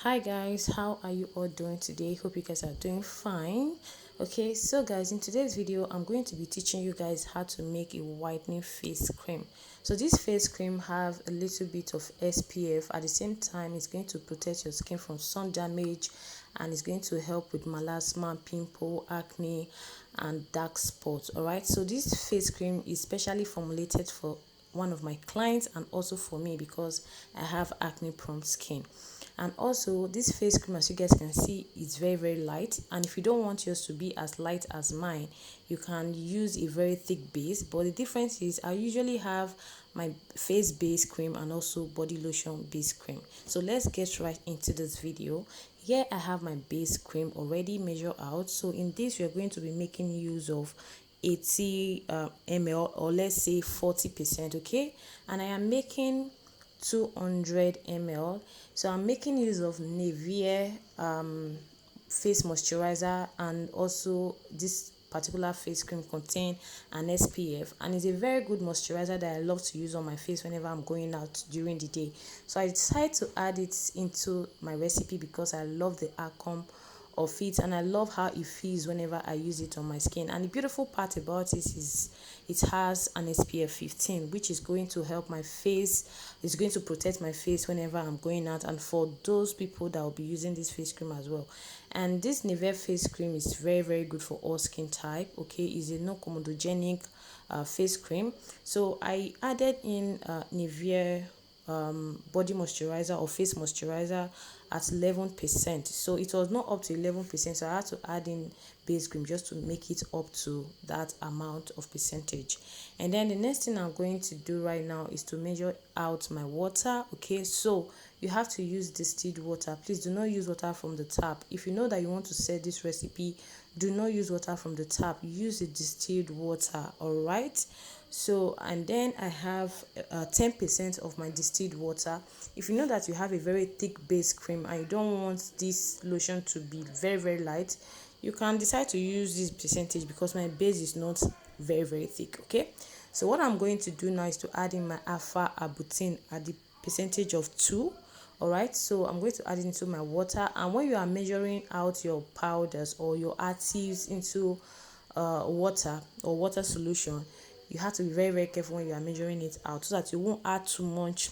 Hi guys, how are you all doing today? Hope you guys are doing fine. Okay, so guys, in today's video I'm going to be teaching you guys how to make a whitening face cream. So this face cream have a little bit of SPF. At the same time, it's going to protect your skin from sun damage, and it's going to help with melasma, pimple, acne and dark spots. All right, so this face cream is specially formulated for one of my clients and also for me because I have acne prone skin. And also this face cream, as you guys can see, is very light, and if you don't want yours to be as light as mine, you can use a very thick base. But the difference is I usually have my face base cream and also body lotion base cream. So let's get right into this video. Here I have my base cream already measured out. So in this we are going to be making use of 80 ml, or let's say 40%. Okay, and I am making 200 ml. So I'm making use of Nivea face moisturizer, and also this particular face cream contain an SPF, and it's a very good moisturizer that I love to use on my face whenever I'm going out during the day. So I decided to add it into my recipe because I love the outcome of it, and I love how it feels whenever I use it on my skin. And the beautiful part about it is it has an SPF 15, which is going to help my face. It's going to protect my face whenever I'm going out, and for those people that will be using this face cream as well. And this Nivea face cream is very good for all skin type. Okay, is a no comedogenic face cream. So I added in Nivea body moisturizer or face moisturizer at 11%. So it was not up to 11%, so I had to add in base cream just to make it up to that amount of percentage. And then the next thing I'm going to do right now is to measure out my water. Okay, so you have to use distilled water. Please do not use water from the tap. If you know that you want to set this recipe, do not use water from the tap, use the distilled water. All right, so and then I have 10% of my distilled water. If you know that you have a very thick base cream and you don't want this lotion to be very light, you can decide to use this percentage because my base is not very thick. Okay, so what I'm going to do now is to add in my alpha arbutin at the percentage of 2. All right, so I'm going to add it into my water. And when you are measuring out your powders or your actives into water or water solution, you have to be very careful when you are measuring it out, so that you won't add too much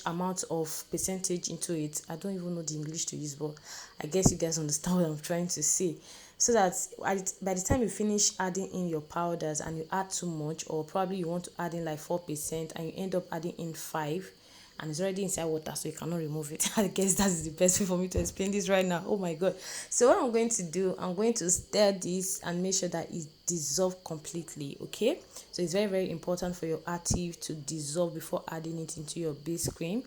amount of percentage into it. I don't even know the English to use, but I guess you guys understand what I'm trying to say. So that by the time you finish adding in your powders and you add too much, or probably you want to add in like 4% and you end up adding in 5, and it's already inside water, so you cannot remove it. I guess that's the best way for me to explain this right now. Oh my god. So what I'm going to do, I'm going to stir this and make sure that it dissolves completely. Okay, so it's very important for your active to dissolve before adding it into your base cream.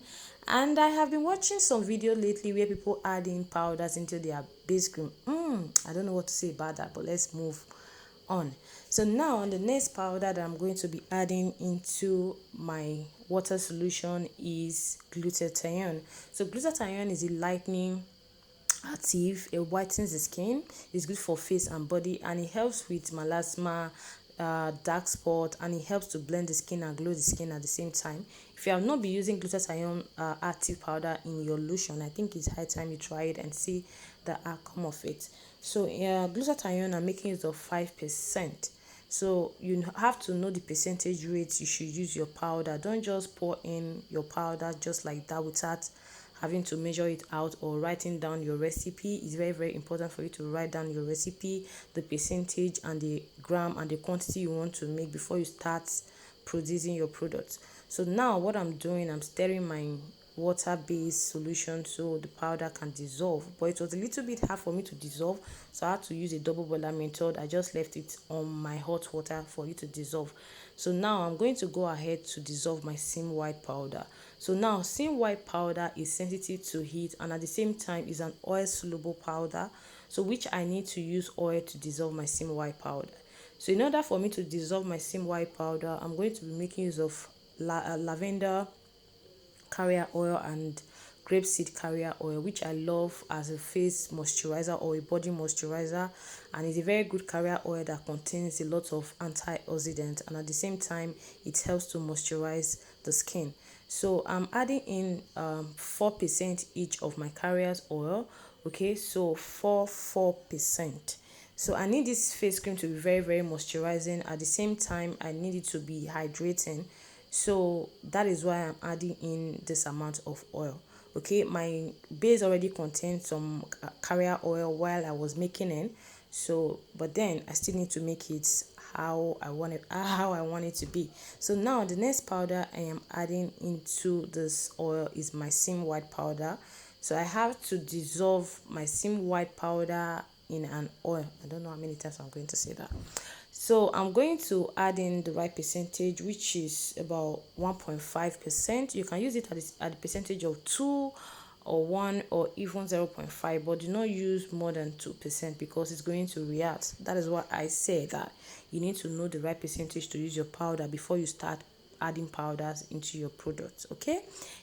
And I have been watching some video lately where people add in powders into their base cream. I don't know what to say about that, but let's move on. So now the next powder that I'm going to be adding into my water solution is glutathione. So glutathione is a lightening active. It whitens the skin. It's good for face and body, and it helps with melasma, dark spot, and it helps to blend the skin and glow the skin at the same time. If you have not been using glutathione active powder in your lotion, I think it's high time you try it and see the outcome of it. So glutathione, I'm making use of 5%. So you have to know the percentage rates you should use your powder. Don't just pour in your powder just like that without having to measure it out or writing down your recipe. It's very important for you to write down your recipe, the percentage and the gram and the quantity you want to make before you start producing your products. So now what I'm doing, I'm stirring my water-based solution so the powder can dissolve, but it was a little bit hard for me to dissolve, so I had to use a double boiler method. I just left it on my hot water for it to dissolve. So now I'm going to go ahead to dissolve my sim white powder. So now sim white powder is sensitive to heat, and at the same time is an oil soluble powder, so which I need to use oil to dissolve my sim white powder. So in order for me to dissolve my sim white powder, I'm going to be making use of lavender carrier oil and grape seed carrier oil, which I love as a face moisturizer or a body moisturizer, and it's a very good carrier oil that contains a lot of antioxidants, and at the same time it helps to moisturize the skin. So I'm adding in 4% each of my carrier's oil. Okay, so 4%. So I need this face cream to be very, very moisturizing. At the same time, I need it to be hydrating. So that is why I'm adding in this amount of oil. Okay, my base already contains some carrier oil while I was making it. So but then I still need to make it how I want it to be. So now the next powder I am adding into this oil is my sim white powder. So I have to dissolve my sim white powder in an oil. I don't know how many times I'm going to say that. So I'm going to add in the right percentage, which is about 1.5%. You can use it at the percentage of 2 or 1 or even 0.5, but do not use more than 2% because it's going to react. That is why I say that you need to know the right percentage to use your powder before you start adding powders into your products. Okay,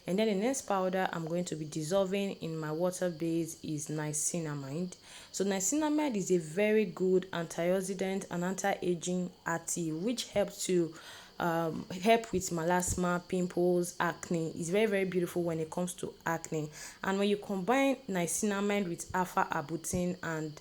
and then the next powder I'm going to be dissolving in my water base is niacinamide. So niacinamide is a very good antioxidant and anti-aging active which helps to help with melasma, pimples, acne. It's very, very beautiful when it comes to acne. And when you combine niacinamide with alpha arbutin and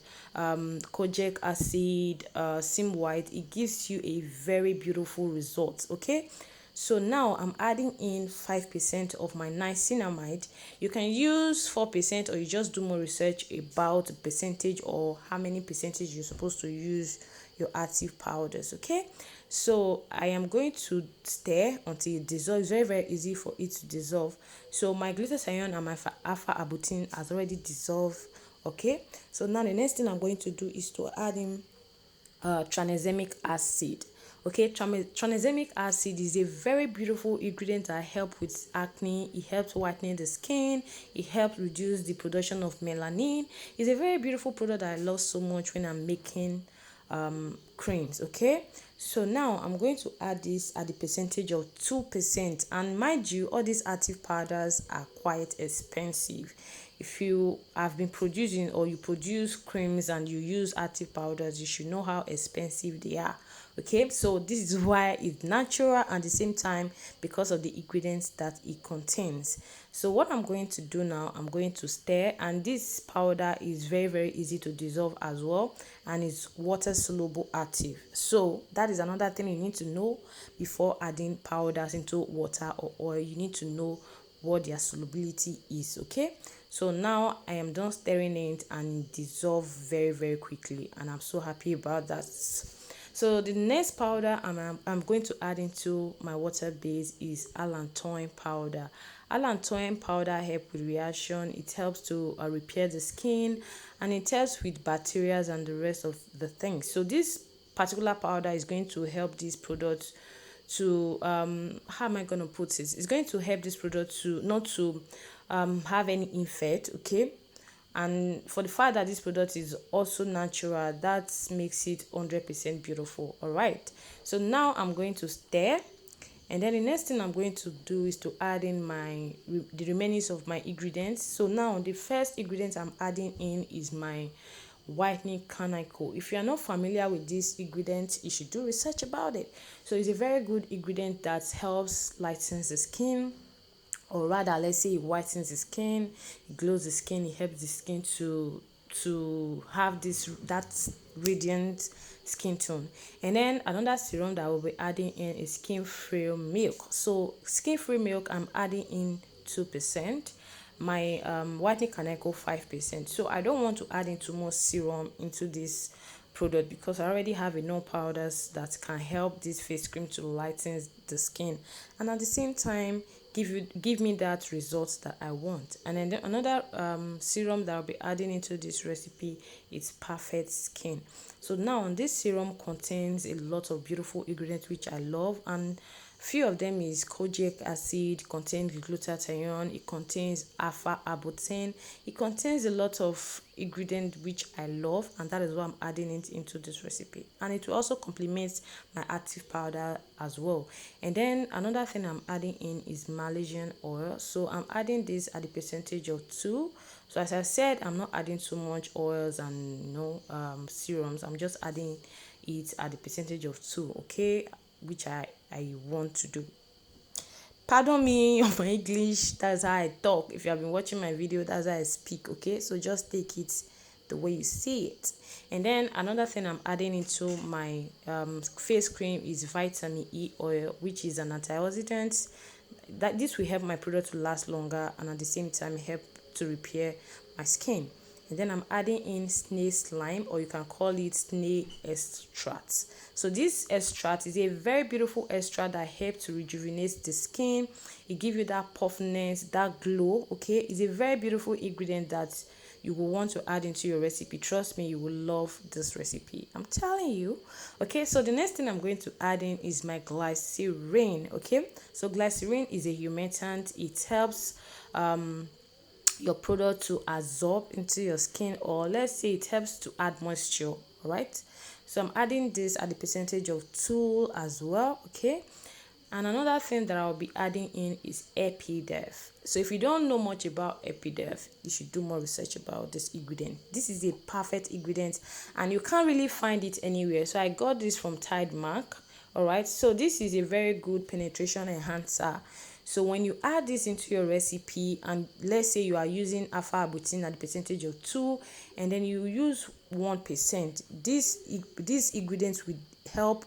kojic acid, sim white, it gives you a very beautiful result. Okay, so now I'm adding in 5% of my niacinamide. You can use 4% or you just do more research about the percentage or how many percentage you're supposed to use your active powders. Okay, so I am going to stir until it dissolves. It's very, very easy for it to dissolve. So my glutathione and my alpha arbutin has already dissolved. Okay, so now the next thing I'm going to do is to add in tranexamic acid. Okay, tranexamic acid is a very beautiful ingredient that helps with acne. It helps whitening the skin. It helps reduce the production of melanin. It's a very beautiful product that I love so much when I'm making creams. Okay, so now I'm going to add this at the percentage of 2%, and mind you, all these active powders are quite expensive. If you have been producing or you produce creams and you use active powders, you should know how expensive they are. Okay, so this is why it's natural and at the same time because of the ingredients that it contains. So what I'm going to do now, I'm going to stir, and this powder is very, very easy to dissolve as well, and it's water soluble active. So that is another thing you need to know before adding powders into water or oil. You need to know what their solubility is. Okay, so now I am done stirring it and dissolve very, very quickly, and I'm so happy about that. So the next powder I'm going to add into my water base is allantoin powder. Allantoin powder helps with reaction. It helps to repair the skin, and it helps with bacteria and the rest of the things. So this particular powder is going to help this product to how am I going to put it? It's going to help this product to not to have any infect. Okay, and for the fact that this product is also natural, that makes it 100% beautiful. All right, so now I'm going to stir, and then the next thing I'm going to do is to add in the remainings of my ingredients. So now the first ingredient I'm adding in is my whitening canicle. If you are not familiar with this ingredient, you should do research about it. So it's a very good ingredient that helps lighten the skin, or rather let's say it whitens the skin, it glows the skin, it helps the skin to have that radiant skin tone. And then another serum that we'll be adding in is skin free milk. So skin free milk, I'm adding in 2%, my whitening canicle 5%. So I don't want to add in too much serum into this product because I already have enough powders that can help this face cream to lighten the skin, and at the same time give me that result that I want. And then another serum that I'll be adding into this recipe is Perfect Skin. So now this serum contains a lot of beautiful ingredients which I love, and few of them is kojic acid, contains glutathione, it contains alpha arbutin, it contains a lot of ingredients which I love, and that is why I'm adding it into this recipe. And it will also complement my active powder as well. And then another thing I'm adding in is Malaysian oil. So I'm adding this at the percentage of 2. So as I said, I'm not adding too much oils and serums. I'm just adding it at the percentage of 2, okay, which I want to do. pardon me on my English, that's how I talk. If you have been watching my video, that's how I speak, okay? So just take it the way you see it. And then another thing I'm adding into my face cream is vitamin E oil, which is an antioxidant. That this will help my product to last longer and at the same time help to repair my skin. And then I'm adding in snail slime, or you can call it snail extract. So this extract is a very beautiful extract that helps to rejuvenate the skin. It gives you that puffiness, that glow. Okay, it's a very beautiful ingredient that you will want to add into your recipe. Trust me, you will love this recipe, I'm telling you. Okay, so the next thing I'm going to add in is my glycerine. Okay, so glycerine is a humectant. It helps your product to absorb into your skin, or let's say it helps to add moisture. All right, so I'm adding this at the percentage of 2 as well. Okay, and another thing that I'll be adding in is epidef. So if you don't know much about epidef, you should do more research about this ingredient. This is a perfect ingredient and you can't really find it anywhere. So I got this from Tide Mark. All right, so this is a very good penetration enhancer. So when you add this into your recipe, and let's say you are using alpha arbutin at the percentage of 2 and then you use 1%, these ingredients will help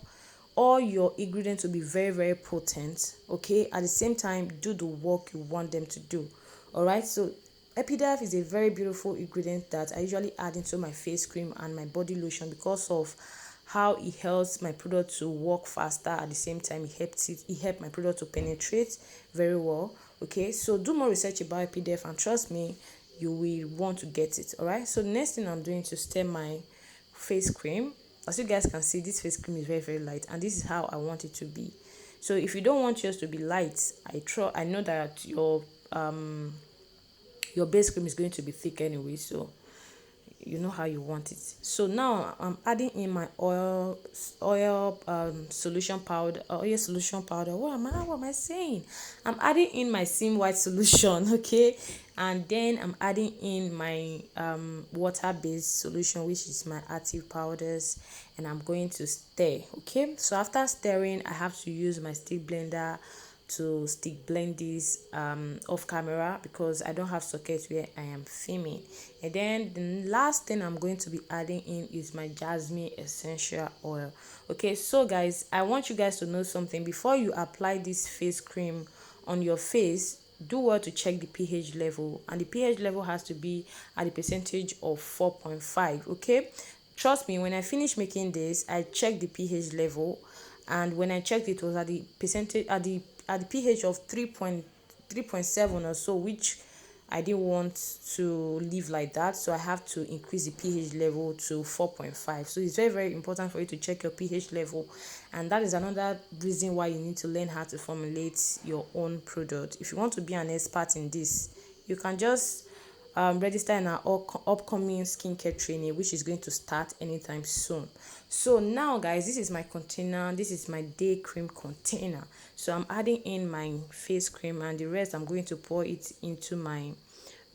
all your ingredients will be very potent. Okay, at the same time do the work you want them to do. All right, so epidef is a very beautiful ingredient that I usually add into my face cream and my body lotion because of how it helps my product to work faster. At the same time, it helped my product to penetrate very well. Okay, so do more research about epidef and trust me, you will want to get it. All right, so the next thing I'm doing to stir my face cream, as you guys can see, this face cream is very light and this is how I want it to be. So if you don't want yours to be light, I know that your base cream is going to be thick anyway, so you know how you want it. So now I'm adding in my oil solution powder, what am I saying? I'm adding in my sim white solution. Okay, and then I'm adding in my water based solution, which is my active powders, and I'm going to stir. Okay, so after stirring, I have to use my stick blender to stick blend this off camera because I don't have socket where I am filming. And then the last thing I'm going to be adding in is my jasmine essential oil. Okay, so guys, I want you guys to know something. Before you apply this face cream on your face, do well to check the pH level, and the pH level has to be at the percentage of 4.5. okay, trust me, when I finished making this, I checked the pH level, and when I checked, it was at the percentage at the pH of 3.7 or so, which I didn't want to leave like that, so I have to increase the pH level to 4.5. So it's very important for you to check your pH level, and that is another reason why you need to learn how to formulate your own product. If you want to be an expert in this, you can just register in our upcoming skincare training, which is going to start anytime soon. So now guys, this is my container, this is my day cream container. So I'm adding in my face cream, and the rest I'm going to pour it into my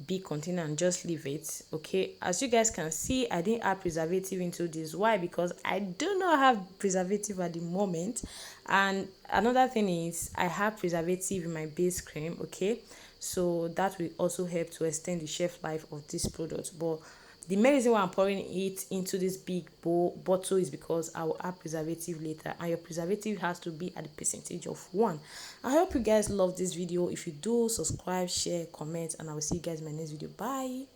big container and just leave it. Okay, as you guys can see, I didn't add preservative into this. Why? Because I do not have preservative at the moment, and another thing is I have preservative in my base cream. Okay, so that will also help to extend the shelf life of this product. But the main reason why I'm pouring it into this big bottle is because I will add preservative later, and your preservative has to be at the percentage of 1. I hope you guys love this video. If you do, subscribe, share, comment, and I will see you guys in my next video. Bye.